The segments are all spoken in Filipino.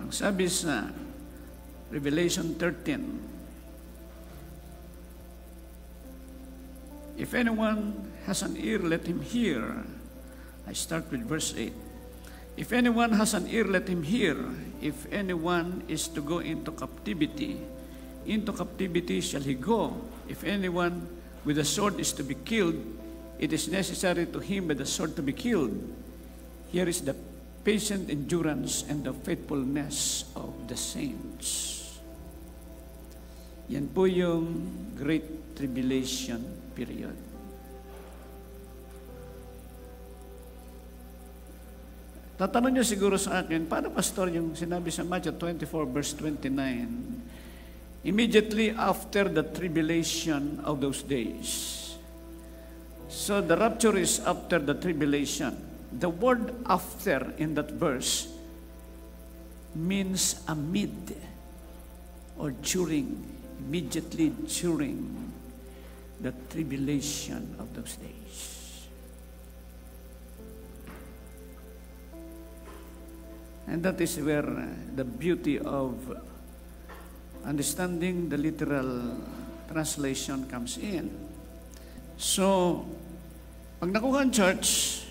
Ang sabi sa Revelation 13, if anyone has an ear, let him hear. I start with verse 8. If anyone has an ear, let him hear. If anyone is to go into captivity shall he go. If anyone with a sword is to be killed, it is necessary to him by the sword to be killed. Here is the patient endurance and the faithfulness of the saints. Yan po yung Great Tribulation period. Tatanong niyo siguro sa akin, paano pastor yung sinabi sa Matthew 24 verse 29? Immediately after the tribulation of those days. So the rapture is after the tribulation. The word after in that verse means amid or during, immediately during the tribulation of those days. And that is where the beauty of understanding the literal translation comes in. So, pag nakuha ang church,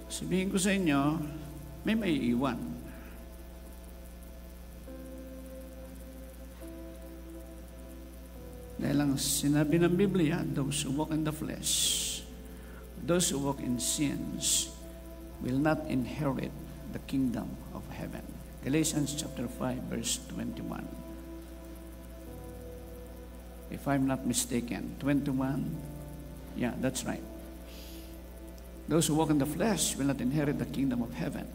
sabihin ko sa inyo, may maiiwan. Dahil ang sinabi ng Biblia, those who walk in the flesh, those who walk in sins, will not inherit the kingdom of heaven. Galatians chapter 5 verse 21. If I'm not mistaken, 21, yeah, that's right. Those who walk in the flesh will not inherit the kingdom of heaven.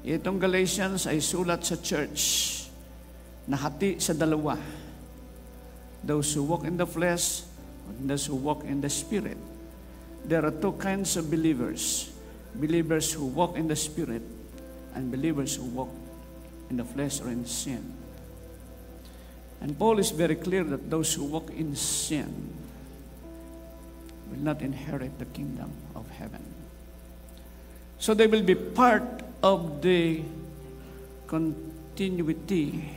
Itong Galatians ay sulat sa church na hati sa dalawa. Those who walk in the flesh and those who walk in the spirit. There are two kinds of believers. Believers who walk in the spirit and believers who walk in the flesh or in sin. And Paul is very clear that those who walk in sin will not inherit the kingdom of heaven. So they will be part of the continuity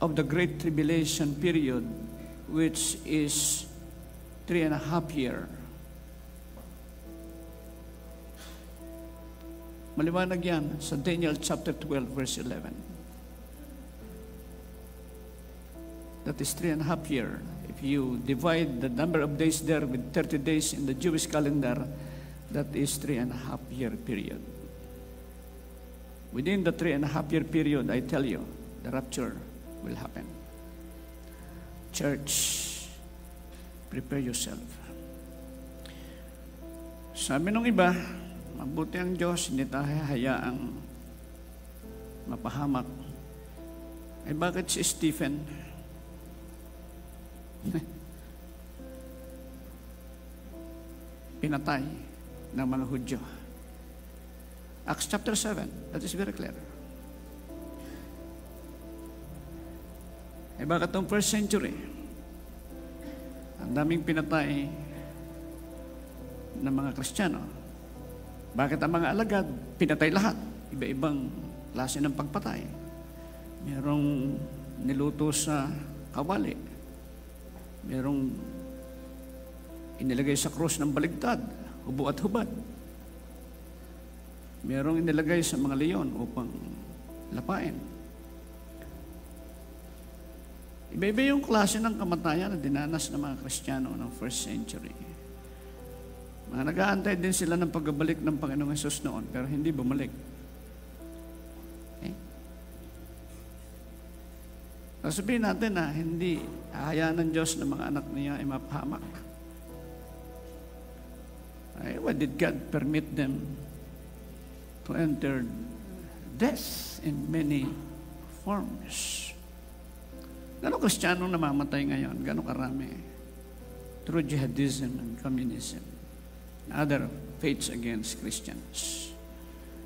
of the Great Tribulation period, which is 3.5 years. Maliwanag yan sa Daniel chapter 12 verse 11. That is 3.5 years. If you divide the number of days there with 30 days in the Jewish calendar, that is 3.5 year period. Within the 3.5 year period, I tell you, the rapture will happen. Church, prepare yourself. Sabi nung iba, mabuti ang Diyos, hindi tayo hayaang mapahamak. Eh bakit si Stephen? Pinatay ng mga Hudyo. Acts chapter 7, that is very clear. Eh bakit itong first century? Ang daming pinatay ng mga Kristiyano. Bakit ang mga alagad pinatay lahat? Iba-ibang klase ng pagpatay. Merong niluto sa kawali. Merong inilagay sa krus ng baligtad, hubo at hubad. Merong inilagay sa mga leon upang lapain. Iba-iba yung klase ng kamatayan na dinanas ng mga Kristiyano ng first century. Mga nag-aantay din sila ng pagbabalik ng Panginoong Hesus noon, pero hindi bumalik. Okay? Sabihin natin na hindi ahayaan ng Diyos na mga anak niya ay mapahamak. Why did God permit them to enter death in many forms? Gano'ng Kristiyano namamatay ngayon? Gano'ng karami? Through jihadism and communism. Other faiths against Christians.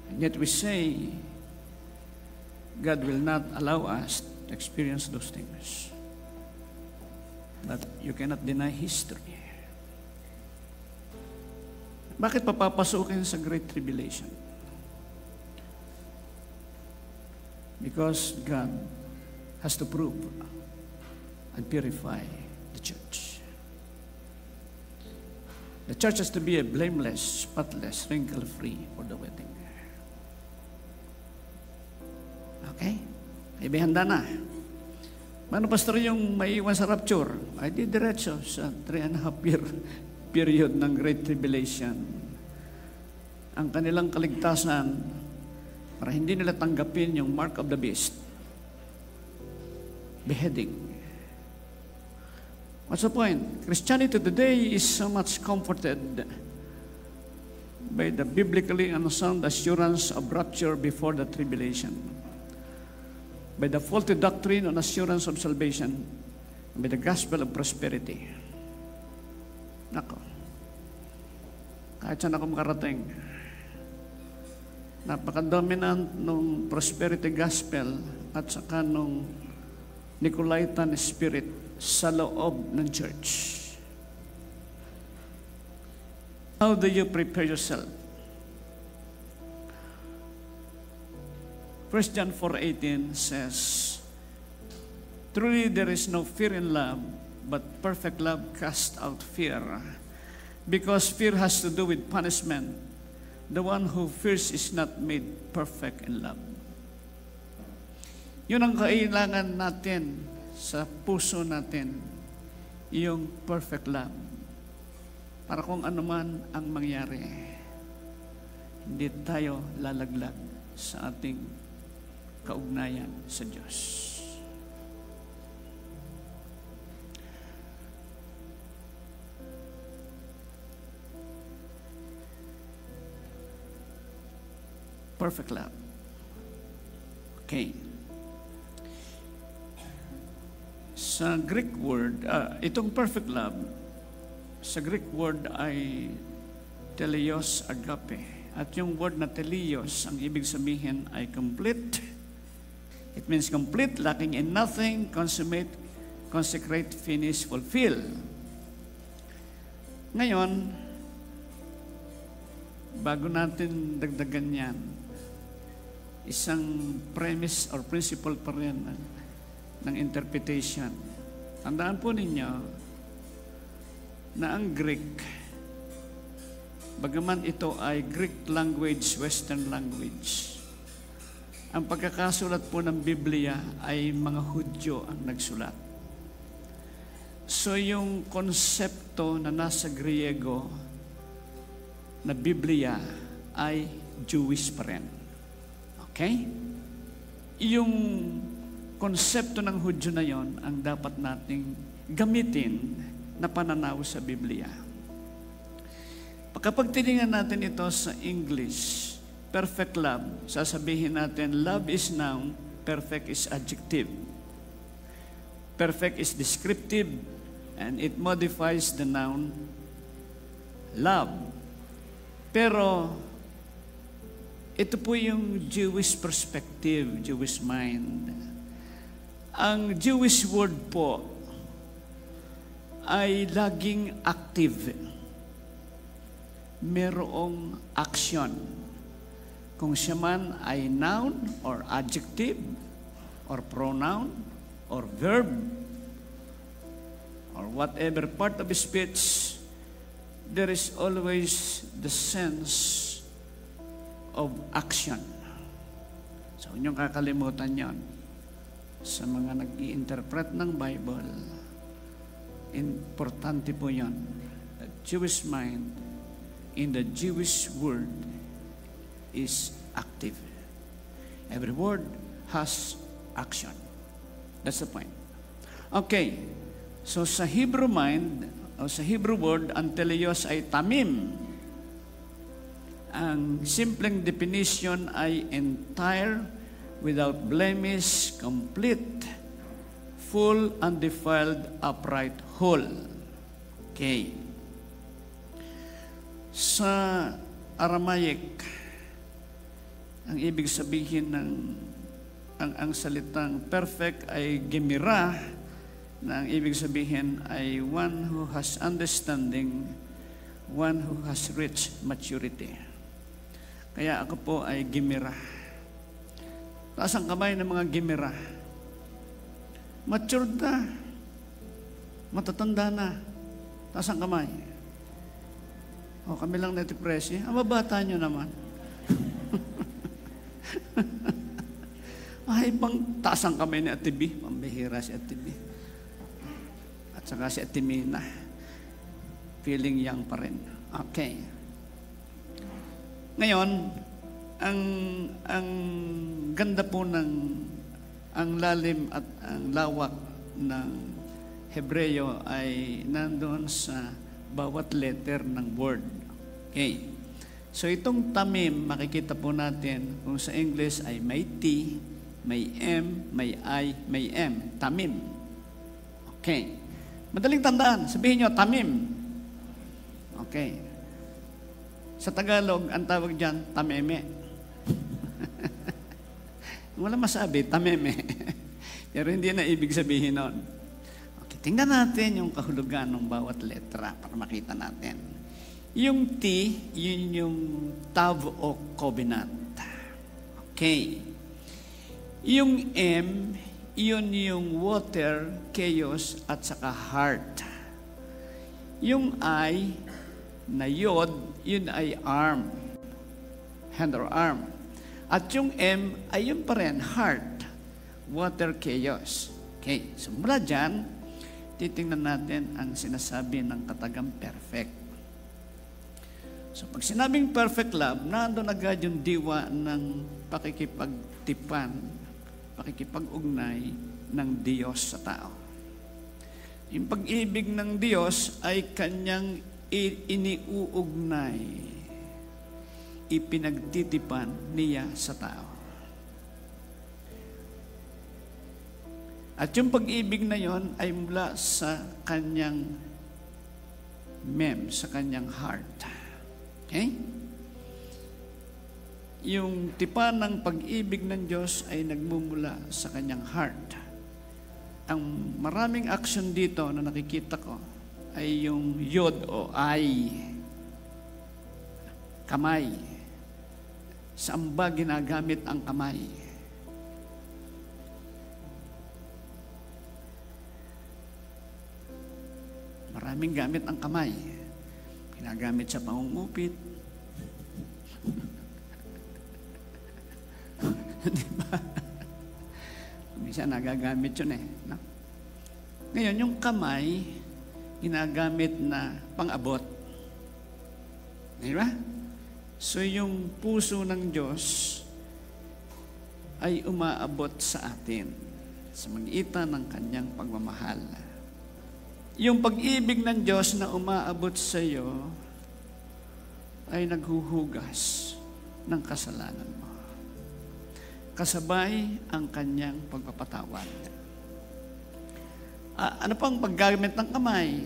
And yet we say, God will not allow us to experience those things. But you cannot deny history. Bakit papapasukin sa Great Tribulation? Because God has to prove and purify the church. The church has to be a blameless, spotless, wrinkle-free for the wedding. Okay? May handa na. Mano, pastor, yung maiiwan sa rapture? Ay di diretso sa 3.5 year period ng Great Tribulation. Ang kanilang kaligtasan para hindi nila tanggapin yung mark of the beast. Beheading. What's the point? Christianity today is so much comforted by the biblically unsound assurance of rapture before the tribulation, by the faulty doctrine on assurance of salvation, and by the gospel of prosperity. Nako. Kahit saan ako makarating, napaka-dominant nung prosperity gospel at saka nung Nicolaitan spirit sa loob ng church. How do you prepare yourself? 1 John 4:18 says, truly there is no fear in love, but perfect love casts out fear, because fear has to do with punishment. The one who fears is not made perfect in love. Yun ang kailangan natin sa puso natin, yung perfect love. Para kung ano man ang mangyari, hindi tayo lalaglag sa ating kaugnayan sa Diyos. Perfect love. Okay. Sa Greek word, itong perfect love, sa Greek word ay teleos agape. At yung word na teleos, ang ibig sabihin ay complete. It means complete, lacking in nothing, consummate, consecrate, finish, fulfill. Ngayon, bago natin dagdagan yan, isang premise or principle pa rin ng interpretation. Tandaan po ninyo na ang Greek, bagaman ito ay Greek language, Western language, ang pagkakasulat po ng Biblia ay mga Hudyo ang nagsulat. So yung konsepto na nasa Griego na Biblia ay Jewish pa rin. Okay? Yung konsepto ng Hudyo na yon ang dapat nating gamitin na pananaw sa Biblia. Kapag tinignan natin ito sa English, perfect love, sasabihin natin, love is noun, perfect is adjective. Perfect is descriptive, and it modifies the noun love. Pero, ito po yung Jewish perspective, Jewish mind. Ang Jewish word po ay laging active. Merong action. Kung siya man ay noun or adjective or pronoun or verb or whatever part of speech, there is always the sense of action. So, inyong kakalimutan yon sa mga nag-i-interpret ng Bible. Importante po yon. The Jewish mind in the Jewish word is active. Every word has action. That's the point. Okay. So sa Hebrew mind, o sa Hebrew word, ang teleos ay tamim. Ang simpleng definition ay entire, without blemish, complete, full, undefiled, upright, whole. Okay. Sa Aramaic, ang ibig sabihin ng ang salitang perfect ay gemira, na ang ibig sabihin ay one who has understanding, one who has reached maturity. Kaya ako po ay gemira. Taas ang kamay ng mga gimera. Matured na. Matatanda na. Taas ang kamay. O, kami lang natipresi. Ang mabata nyo naman. Ay, bang taas ang kamay ni Ate B. Pambihira si Ate B. At saka si Ate Mina. Feeling young pa rin. Okay. Ngayon, ang ganda po ang lalim at ang lawak ng Hebreo ay nandoon sa bawat letter ng word. Okay. So itong tamim, makikita po natin kung sa English ay may T, may M, may I, may M. Tamim. Okay. Madaling tandaan. Sabihin nyo, tamim. Okay. Sa Tagalog, ang tawag dyan, tameme. Wala masabi, tameme. Pero hindi na ibig sabihin nun. Okay, tingnan natin yung kahulugan ng bawat letra para makita natin. Yung T, yun yung tav o covenant. Okay. Yung M, yun yung water, chaos, at saka heart. Yung I, na yod, yun ay arm. Hand or arm. At yung M ay yun pa rin, heart. Water, chaos. Okay, so mula dyan, titingnan natin ang sinasabi ng katagang perfect. So pag sinabing perfect love, nandun agad yung diwa ng pakikipagtipan, pakikipag-ugnay ng Diyos sa tao. Yung pag-ibig ng Diyos ay kanyang iniuugnay, ipinagtitipan niya sa tao. At yung pag-ibig na yon ay mula sa kanyang sa kanyang heart. Okay? Yung tipan ng pag-ibig ng Diyos ay nagmumula sa kanyang heart. Ang maraming action dito na nakikita ko ay yung yod o ay, kamay. Saan ba ginagamit ang kamay? Maraming gamit ang kamay. Ginagamit sa pangungupit. Di ba? Minsan nagagamit yun eh. No? Ngayon, yung kamay, ginagamit na pang-abot. Di ba? So, yung puso ng Diyos ay umaabot sa atin sa magitan ng kanyang pagmamahal. Yung pag-ibig ng Diyos na umaabot sa iyo ay naghuhugas ng kasalanan mo. Kasabay ang kanyang pagpapatawad. Ano pang paggamit ng kamay?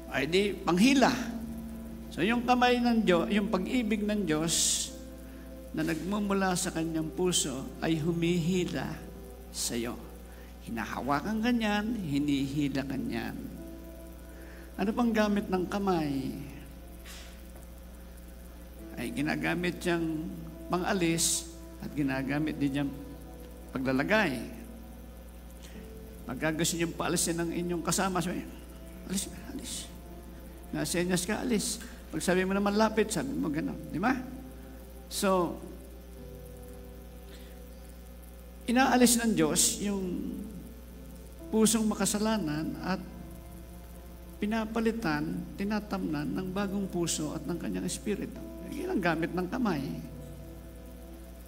Ay di, panghila. So yung kamay ng Diyos, yung pag-ibig ng Diyos na nagmumula sa kanyang puso ay humihila sa iyo. Hinahawakan ganyan, hinihila kanyan. Ano pang gamit ng kamay? Ay ginagamit siyang pang-alis at ginagamit din niyang paglalagay. Pagka gusto niyong paalisin ng inyong kasama, sabi, alis, alis. Nasenyas ka, alis. Pag sabi mo naman lapit, sabi mo gano'n. Di ba? So, inaalis ng Diyos yung pusong makasalanan at pinapalitan, tinatamnan ng bagong puso at ng kanyang espiritu. Yan ang gamit ng kamay.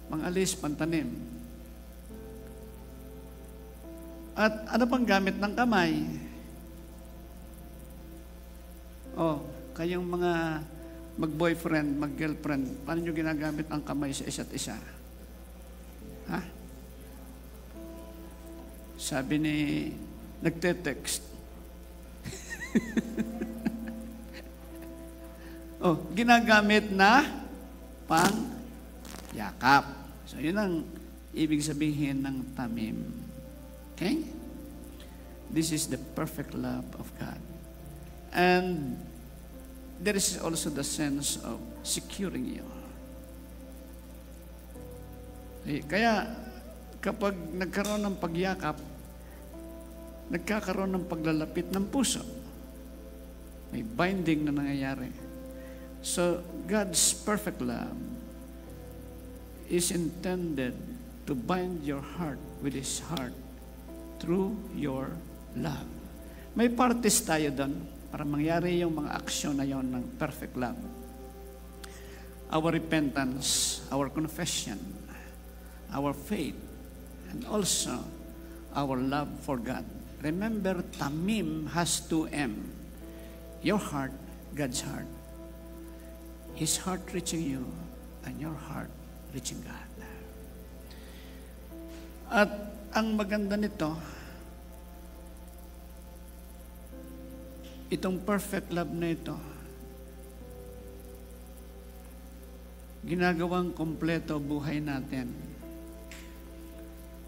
Pang-alis, pantanim. At ano pang gamit ng kamay? Oh, kayong mga mag-boyfriend, mag-girlfriend, paano nyo ginagamit ang kamay sa isa't isa? Ha? Sabi ni, nagte-text. Oh, ginagamit na pang-yakap. So, yun ang ibig sabihin ng tamim. Okay? This is the perfect love of God. And there is also the sense of securing you. Kaya, kapag nagkaroon ng pagyakap, nagkakaroon ng paglalapit ng puso. May binding na nangyayari. So, God's perfect love is intended to bind your heart with His heart through your love. May parties tayo doon para mangyari yung mga aksyon na yon ng perfect love. Our repentance, our confession, our faith, and also our love for God. Remember, Tamim has 2 M. Your heart, God's heart. His heart reaching you, and your heart reaching God. At ang maganda nito, itong perfect love na ito, ginagawang kompleto buhay natin.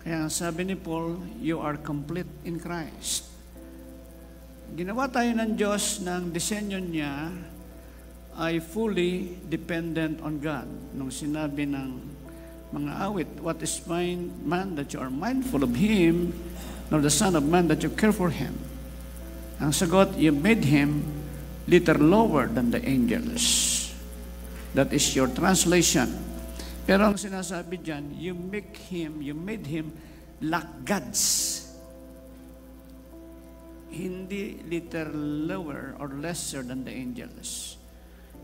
Kaya sabi ni Paul, you are complete in Christ. Ginawa tayo ng Diyos ng disenyo niya ay fully dependent on God. Nung sinabi ng mga awit, what is man that you are mindful of him, nor the son of man that you care for him? Ang sagot, you made him little lower than the angels. That is your translation. Pero ang sinasabi dyan, you made him like gods. Hindi little lower or lesser than the angels.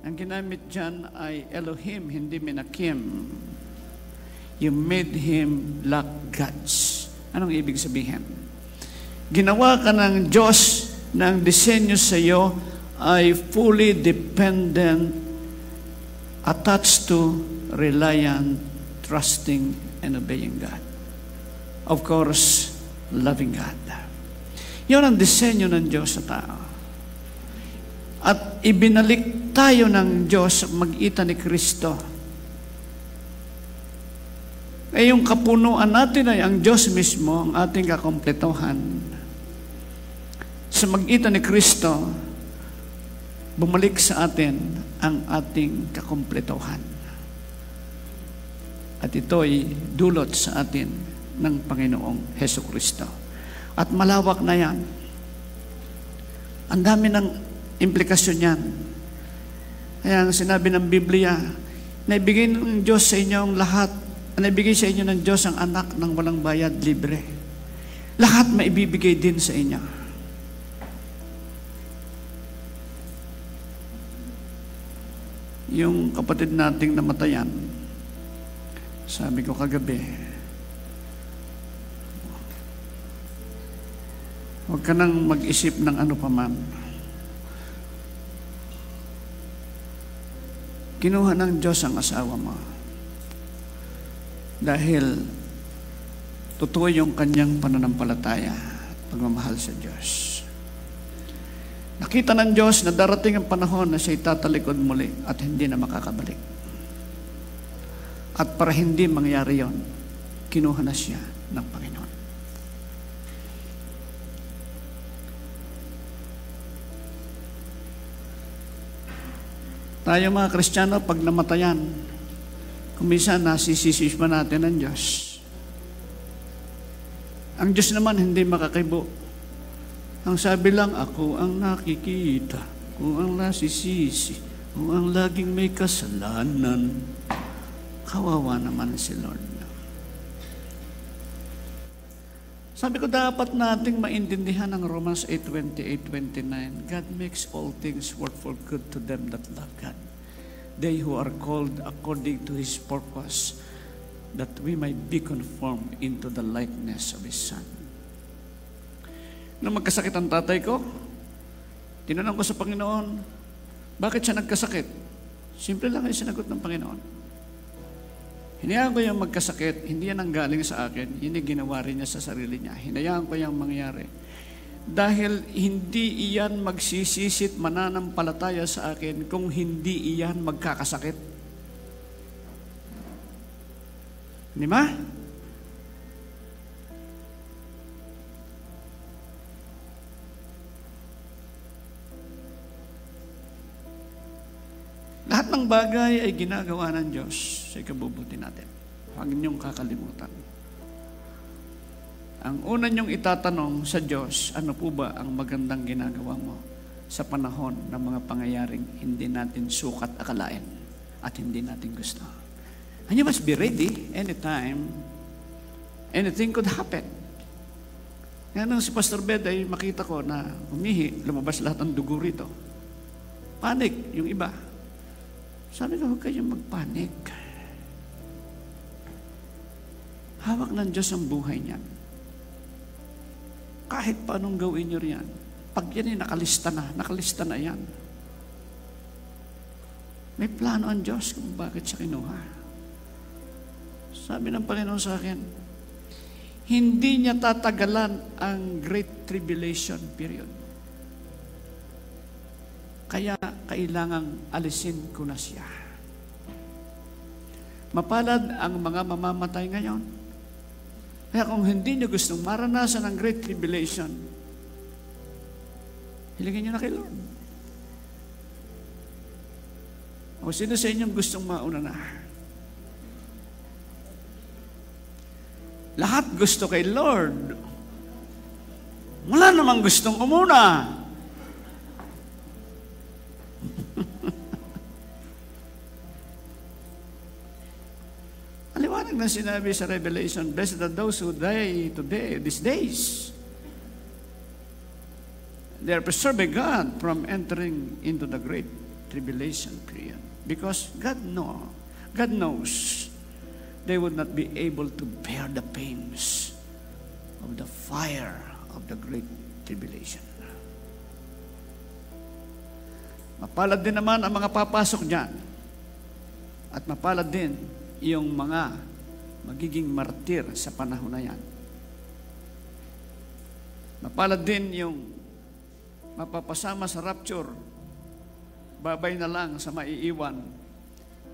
Ang ginamit dyan ay Elohim, hindi Menakim. You made him like gods. Anong ibig sabihin? Ginawa ka ng Diyos ng disenyo sa iyo ay fully dependent, attached to, reliant, trusting, and obeying God. Of course, loving God. Yun ang disenyo ng Diyos sa tao. At ibinalik tayo ng Diyos sa mag-itan ni Kristo. Eh yung kapunuan natin ay ang Diyos mismo, ang ating kakompletohan. Sa mag-itan ni Kristo, bumalik sa atin ang ating kakompletohan. At ito'y dulot sa atin ng Panginoong Hesus Kristo. At malawak na yan. Ang dami ng implikasyon yan. Kaya ang sinabi ng Biblia, naibigay ng Diyos sa inyo ang lahat, naibigay sa inyo ng Diyos ang anak ng walang bayad, libre. Lahat maibibigay din sa inyo. Yung kapatid nating namatayan, sabi ko kagabi, huwag ka nang mag-isip ng ano pa man. Kinuha ng Diyos ang asawa mo. Dahil totoo yung kanyang pananampalataya at pagmamahal sa Diyos. Nakita ng Diyos na darating ang panahon na siya'y tatalikod muli at hindi na makakabalik. At para hindi mangyari yon, kinuha na siya ng Panginoon. Tayo mga Kristiyano, pag namatayan, kung minsan nasisisi pa natin ng Diyos. Ang Diyos naman hindi makakibo. Ang sabi lang, ako ang nakikita, kung ang nasisisi, kung ang laging may kasalanan. Kawawa naman si Lord. Sabi ko, dapat nating maintindihan ang Romans 8:28-29. God makes all things work for good to them that love God. They who are called according to His purpose, that we might be conformed into the likeness of His Son. Nung magkasakit ang tatay ko, tinanong ko sa Panginoon, bakit siya nagkasakit? Simple lang ay sinagot ng Panginoon. Hinayaan ko yung magkasakit, hindi yan ang galing sa akin, hindi ginawa rin niya sa sarili niya. Hinayaan ko yung mangyari. Dahil hindi iyan magsisisit mananampalataya sa akin kung hindi iyan magkakasakit. Di ba? Lahat ng bagay ay ginagawa ng Diyos sa ikabubuti natin. Huwag niyong kakalimutan. Ang una niyong itatanong sa Diyos, ano po ba ang magandang ginagawa mo sa panahon ng mga pangyayaring hindi natin sukat akalain at hindi natin gusto? And you must be ready anytime anything could happen. Kaya nung si Pastor Bed ay makita ko na umihi, lumabas lahat ng dugo rito. Panic yung iba. Sabi ko, huwag kayong magpanik. Hawak ng Diyos ang buhay niyan. Kahit paanong gawin nyo riyan. Pag yan ay nakalista na yan. May plano ang Diyos kung bakit siya kinuha. Sabi ng Panginoon sa akin, hindi niya tatagalan ang Great Tribulation period. Kaya kailangang alisin ko na siya. Mapalad ang mga mamamatay ngayon. Kaya kung hindi niyo gustong maranasan ang Great Tribulation, hilingin niyo na kay Lord. O sino sa inyong gustong mauna na? Lahat gusto kay Lord. Wala namang gustong umuna. Aliwanag na sinabi sa Revelation, blessed are those who die today, these days. They are preserved by God from entering into the great tribulation period. Because God knows they would not be able to bear the pains of the fire of the great tribulation. Mapalad din naman ang mga papasok dyan. At mapalad din yung mga magiging martir sa panahon na yan. Mapalad din yung mapapasama sa rapture, babay na lang sa maiiwan,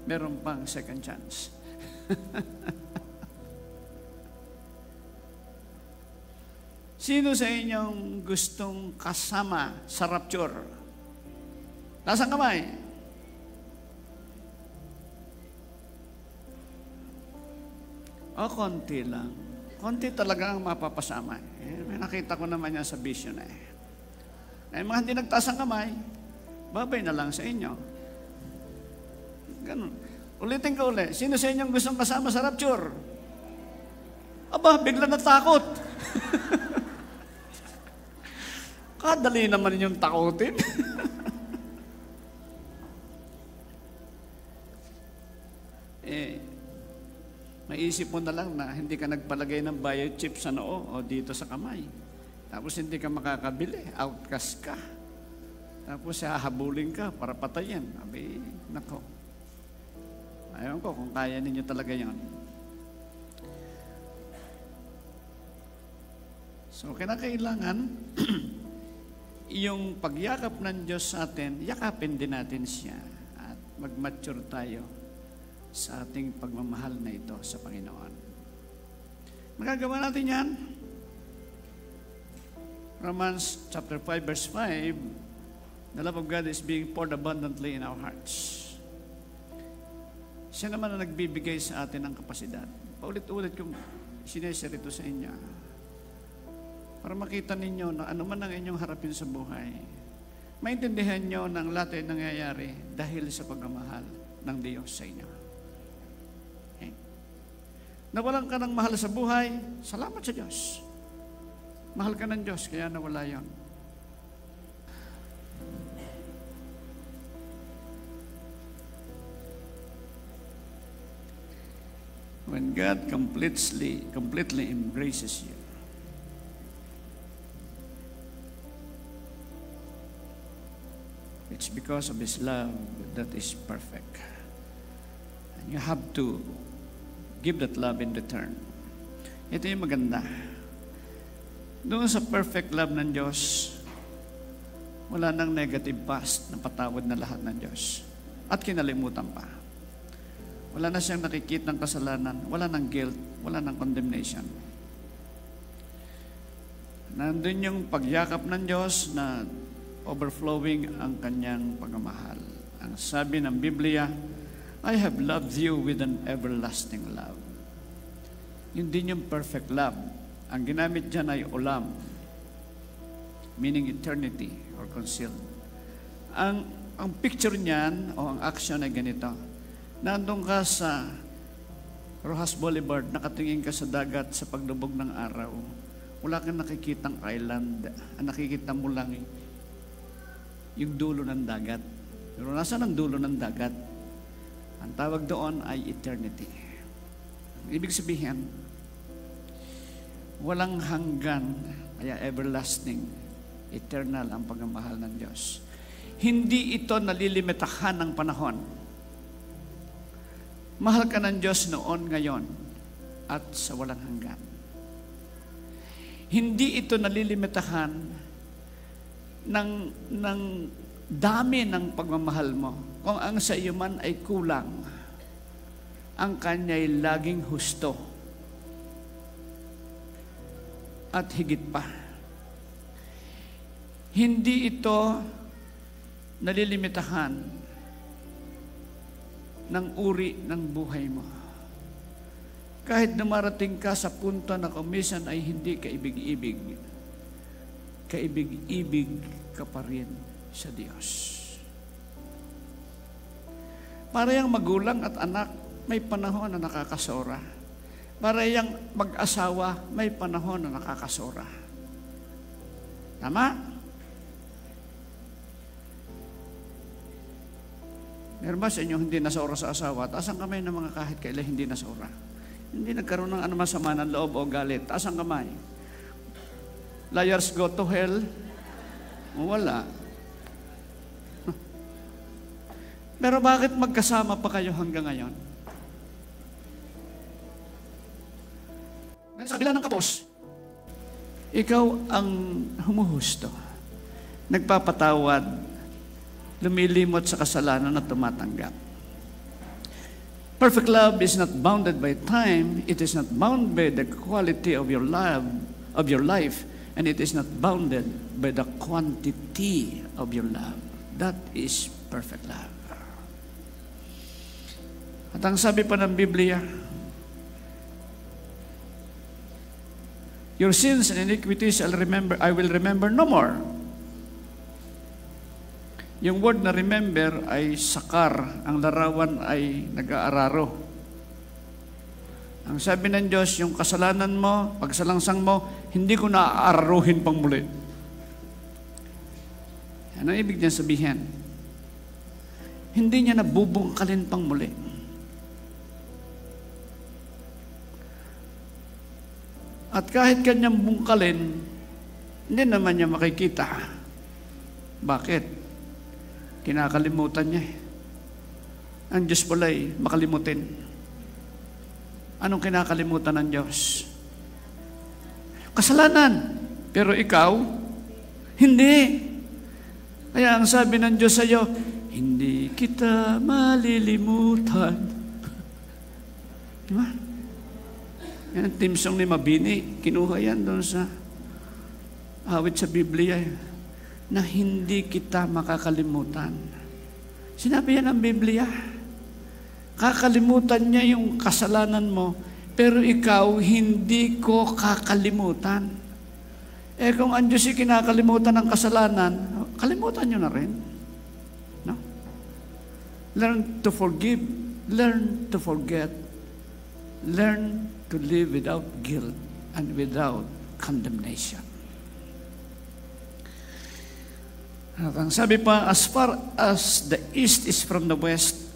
meron pang second chance. Sino sa inyong gustong kasama sa rapture? Nasaan kamay? O, konti lang. Konti talaga ang mapapasama. May nakita ko naman yan sa vision eh. Mga hindi nagtaas ang kamay, babay na lang sa inyo. Ganun. Ulitin ko ulit. Sino sa inyong gustong kasama sa rapture? Aba, bigla natakot. Kadali naman yung takutin. Maisip mo na lang na hindi ka nagpalagay ng biochip sa noo o dito sa kamay. Tapos hindi ka makakabili. Outcast ka. Tapos hahabulin ka para patayin. Abi, nako. Ayaw ko kung kaya ninyo talaga yan. So, kinakailangan yung pagyakap ng Diyos sa atin, yakapin din natin siya at mag-mature tayo sa ating pagmamahal na ito sa Panginoon. Magagawa natin yan. Romans chapter 5 verse 5, the love of God is being poured abundantly in our hearts. Siya naman ang nagbibigay sa atin ng kapasidad. Paulit-ulit kong sineshare ito sa inyo. Para makita ninyo na ano man ang inyong harapin sa buhay, maintindihan nyo ng lahat ay nangyayari dahil sa pagmamahal ng Diyos sa inyo. Okay? Nawalan ka ng mahal sa buhay, salamat sa Diyos. Mahal ka ng Diyos, kaya nawala yon. When God completely embraces you, it's because of His love that is perfect. And you have to give that love in return. Ito yung maganda. Doon sa perfect love ng Diyos, wala nang negative past na patawad na lahat ng Diyos. At kinalimutan pa. Wala na siyang nakikita ng kasalanan, wala ng guilt, wala ng condemnation. Nandun yung pagyakap ng Diyos na overflowing ang kanyang pagmamahal Ang sabi ng Biblia, I have loved you with an everlasting love. Hindi yung perfect love. Ang ginamit dyan ay ulam, meaning eternity or concealed. Ang picture niyan o ang action ay ganito. Nandun ka sa Rojas Boulevard, nakatingin ka sa dagat sa paglubog ng araw. Wala kang nakikitang island. Ang nakikita mo lang yung dulo ng dagat. Pero nasaan ang dulo ng dagat? Ang tawag doon ay eternity. Ibig sabihin, walang hanggan, kaya everlasting, eternal ang pagmamahal ng Diyos. Hindi ito nalilimitahan ng panahon. Mahal ka ng Diyos noon, ngayon, at sa walang hanggan. Hindi ito nalilimitahan ng dami ng pagmamahal mo. Kung ang sa iyo man ay kulang, ang Kanya'y laging husto at higit pa. Hindi ito nalilimitahan ng uri ng buhay mo. Kahit dumarating ka sa punto na kumisan ay hindi kaibig-ibig, kaibig-ibig ka pa rin sa Diyos. Para yung magulang at anak, may panahon na nakakasora. Para yung mag-asawa, may panahon na nakakasora. Tama? Meron ba sa inyo hindi nasora sa asawa? Taas ang kamay ng mga kahit kailan hindi nasora. Hindi nagkaroon ng anumang sama ng loob o galit. Taas ang kamay. Liars go to hell? Wala. Pero bakit magkasama pa kayo hanggang ngayon? Sa kabila ng kapos, ikaw ang humuhusto, nagpapatawad, lumilimot sa kasalanan at tumatanggap. Perfect love is not bounded by time, it is not bounded by the quality of your life, and it is not bounded by the quantity of your love. That is perfect love. At ang sabi pa ng Biblia, your sins and iniquities I will remember no more. Yung word na remember ay sakar, ang larawan ay nag-aararo. Ang sabi ng Diyos, yung kasalanan mo, pagsalangsang mo, hindi ko na-aararuhin pang muli. Ano ibig niya sabihin? Hindi niya nabubungkalin pang muli. At kahit kanyang bungkalin, hindi naman niya makikita. Bakit? Kinakalimutan niya. Ang Diyos pala'y makalimutin. Anong kinakalimutan ng Diyos? Kasalanan. Pero ikaw, hindi. Kaya ang sabi ng Diyos sa iyo, hindi kita malilimutan. Diba? Yan ang team song ni Mabini. Kinuha yan doon sa awit sa Biblia na hindi kita makakalimutan. Sinabi yan ng Biblia. Kakalimutan niya yung kasalanan mo, pero ikaw hindi ko kakalimutan. Eh kung ang Diyos kinakalimutan ng kasalanan, kalimutan nyo na rin. No? Learn to forgive. Learn to forget. Learn to live without guilt and without condemnation. At ang sabi pa, as far as the east is from the west,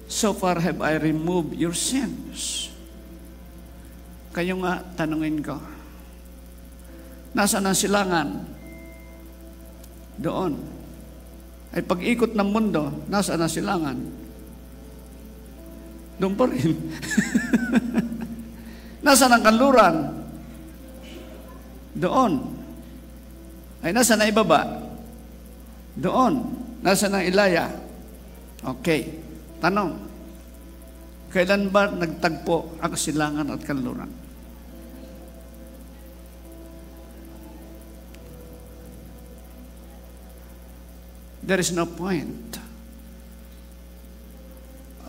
so far have I removed your sins. Kayo nga, tanungin ko, nasaan ang silangan? Doon. Ay pag-ikot ng mundo, nasaan ang silangan? Doon pa rin. Nasaan ang kanluran? Doon. Ay nasaan ang ibaba? Doon. Nasaan ang Ilaya? Okay. Tanong. Kailan ba nagtagpo ang silangan at kanluran? There is no point.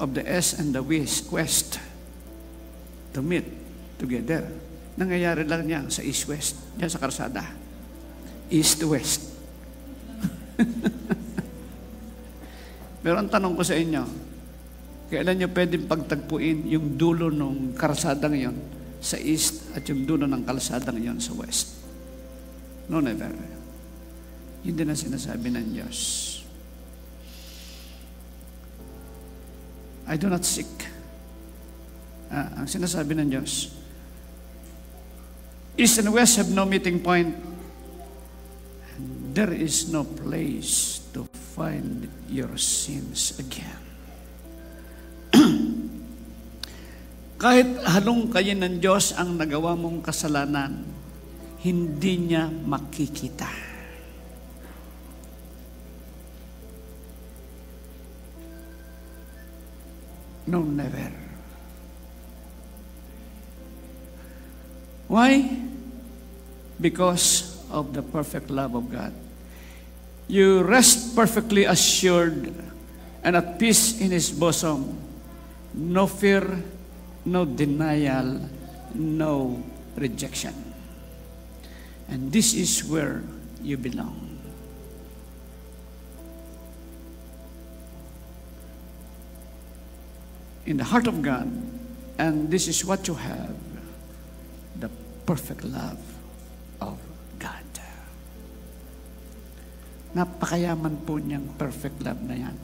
of the east and the west to meet together. Nangyayari lang yan sa east-west, yan sa karsada. East-west. Pero ang tanong ko sa inyo, kailan nyo pwedeng pagtagpuin yung dulo ng karsadang yon sa east at yung dulo ng kalsadang yon sa west? No, never. Yun din ang sinasabi ng Diyos. I do not seek. Ang sinasabi ng Diyos, east and west have no meeting point. And there is no place to find your sins again. Kahit halong kayo ng Diyos ang nagawa mong kasalanan, hindi niya makikita. No, never. Why? Because of the perfect love of God. You rest perfectly assured and at peace in His bosom. No fear, no denial, no rejection. And this is where you belong. In the heart of God, and this is what you have, the perfect love of God. Napakayaman po niyang perfect love na yan.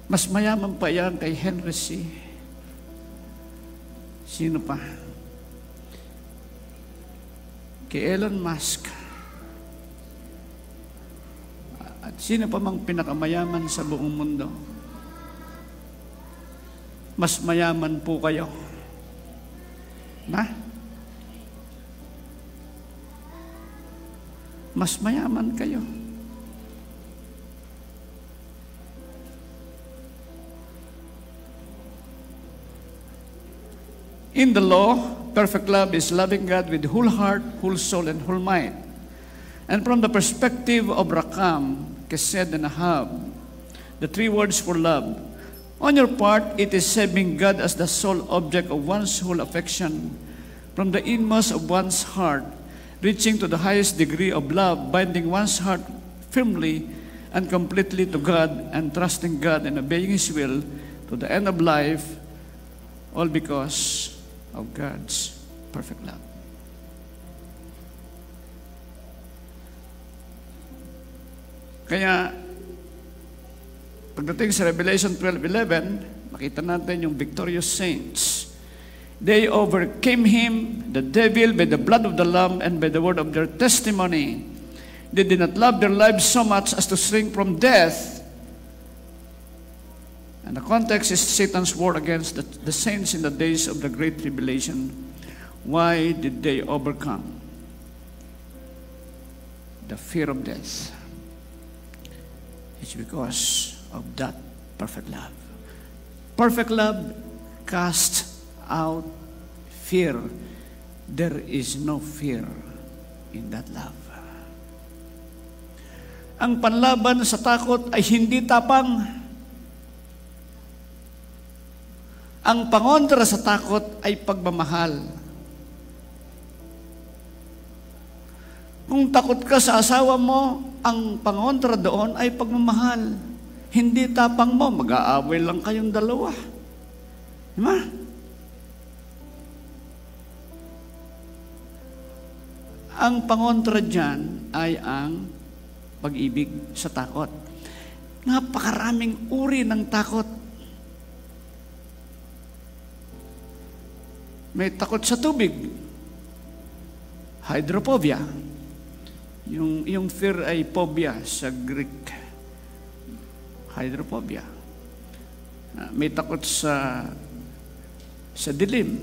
Mas mayaman pa yan kay Henry C. Sino pa? Kay Elon Musk. At sino pa mang pinakamayaman sa buong mundo? Mas mayaman po kayo. Na? Mas mayaman kayo. In the law, perfect love is loving God with whole heart, whole soul, and whole mind. And from the perspective of Rakam, Kesed, and Ahab, the three words for love, on your part, it is having God as the sole object of one's whole affection, from the inmost of one's heart, reaching to the highest degree of love, binding one's heart firmly and completely to God, and trusting God and obeying His will to the end of life, all because of God's perfect love. Kaya, pagdating sa Revelation 12:11, makita natin yung victorious saints. They overcame him, the devil, by the blood of the Lamb and by the word of their testimony. They did not love their lives so much as to shrink from death. And the context is Satan's war against the saints in the days of the Great Tribulation. Why did they overcome? The fear of death. It's because of that perfect love. Perfect love casts out fear. There is no fear in that love. Ang panlaban sa takot ay hindi tapang. Ang pangontra sa takot ay pagmamahal. Kung takot ka sa asawa mo, ang pangontra doon ay pagmamahal. Hindi tapang mo, mag-aaway lang kayong dalawa. Diba? Ang pangontra dyan ay ang pag-ibig sa takot. Napakaraming uri ng takot. May takot sa tubig. Hydrophobia. Yung fear ay phobia sa Greek. Hydrophobia. May takot sa dilim.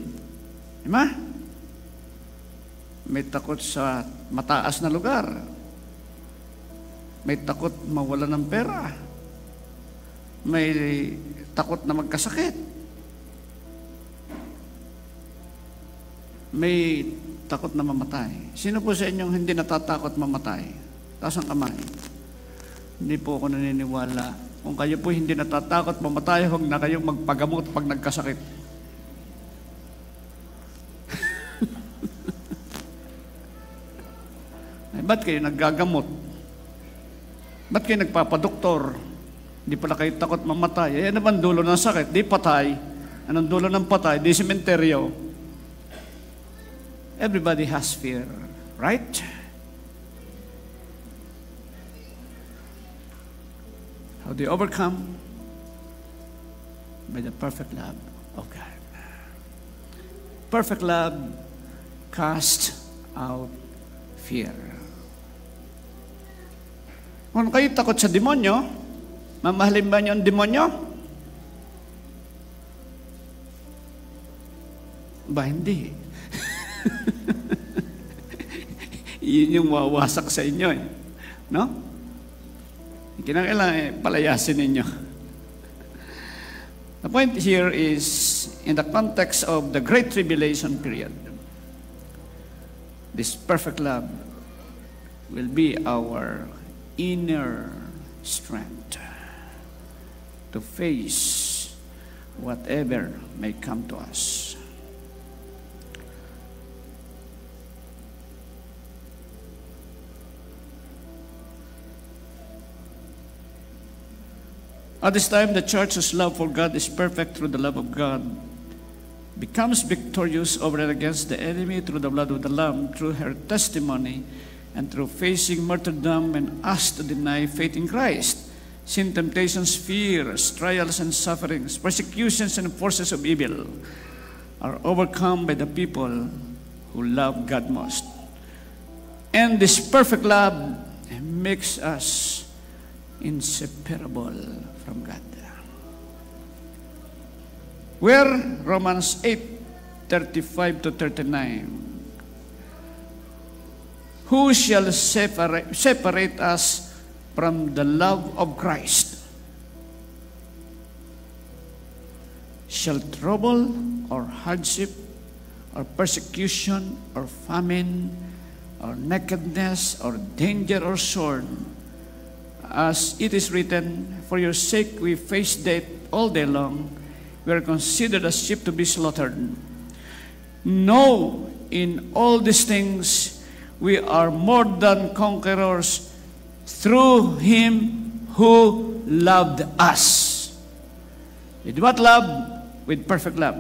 Diba? May takot sa mataas na lugar. May takot mawala ng pera. May takot na magkasakit. May takot na mamatay. Sino po sa inyong hindi natatakot mamatay? Taas ang kamay. Hindi po ako naniniwala Kung kayo po hindi natatakot mamatay, huwag na kayong magpagamot pag nagkasakit. Ay, ba't kayo naggagamot? Ba't kayo nagpapadoktor? Hindi pala kayo takot mamatay. Eh, ano ba ang dulo ng sakit? Di patay. Anong dulo ng patay? Di sementeryo. Everybody has fear, right? How do you overcome? By the perfect love of God. Perfect love casts out fear. Kung kayo takot sa demonyo, mamahalin ba niyo ang demonyo? Ba, hindi. Yun yung mawasak sa inyo eh. No? Kinakailangan palayasin ninyo. The point here is in the context of the Great Tribulation period. This perfect love will be our inner strength to face whatever may come to us. At this time, the church's love for God is perfect through the love of God, becomes victorious over and against the enemy through the blood of the Lamb, through her testimony, and through facing martyrdom and asked to deny faith in Christ, sin, temptations, fears, trials and sufferings, persecutions and forces of evil are overcome by the people who love God most. And this perfect love makes us inseparable from God. Where Romans 8:35 to 39. Who shall separate us from the love of Christ? Shall trouble or hardship or persecution or famine or nakedness or danger or sword? As it is written, for your sake we face death all day long. We are considered as sheep to be slaughtered. No, in all these things we are more than conquerors through Him who loved us. With what love? With perfect love.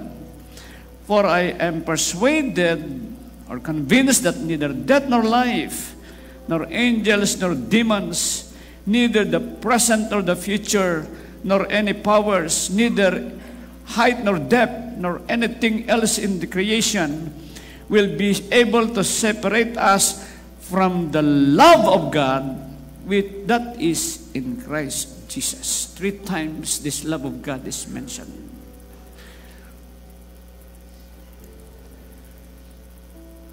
For I am persuaded or convinced that neither death nor life, nor angels nor demons, neither the present nor the future, nor any powers, neither height nor depth, nor anything else in the creation will be able to separate us from the love of God, which that is in Christ Jesus. 3 times this love of God is mentioned.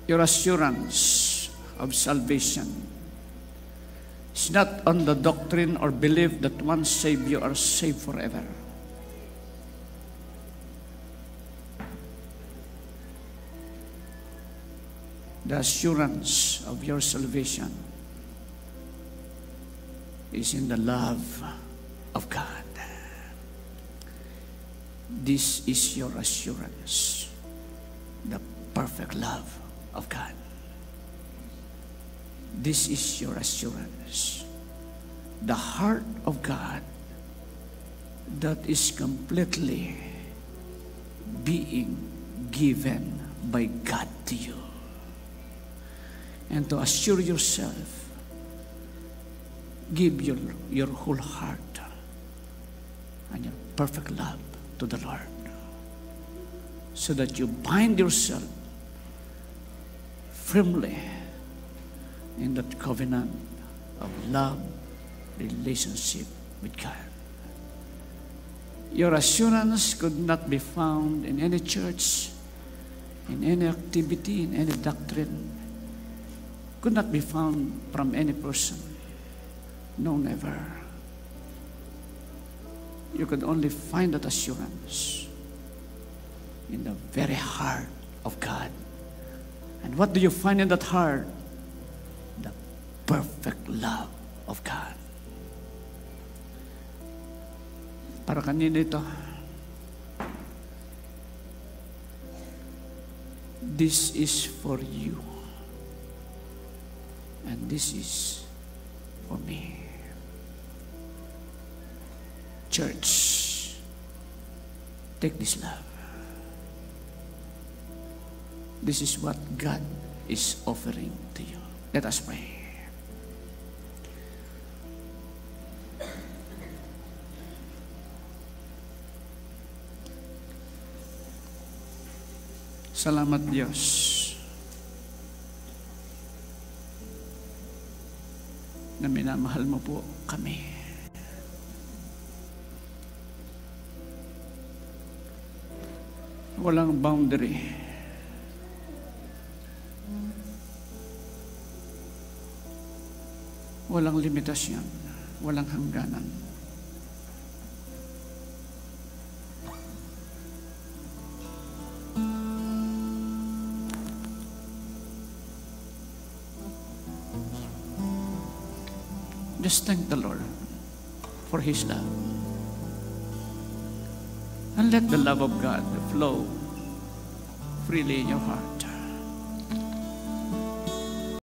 Your assurance of salvation is not on the doctrine or belief that once saved you are saved forever. The assurance of your salvation is in the love of God. This is your assurance, the perfect love of God. This is your assurance, the heart of God that is completely being given by God to you. And to assure yourself, give your whole heart and your perfect love to the Lord, so that you bind yourself firmly in that covenant of love, relationship with God. Your assurance could not be found in any church, in any activity, in any doctrine. Could not be found from any person. No, never. You could only find that assurance in the very heart of God. And what do you find in that heart? The perfect love of God. Para kanino ito? This is for you. And this is for me. Church, take this love. This is what God is offering to you. Let us pray. Salamat, Diyos. Na minamahal mo po kami. Walang boundary. Walang limitasyon. Walang hangganan. Just thank the Lord for His love. And let the love of God flow freely in your heart.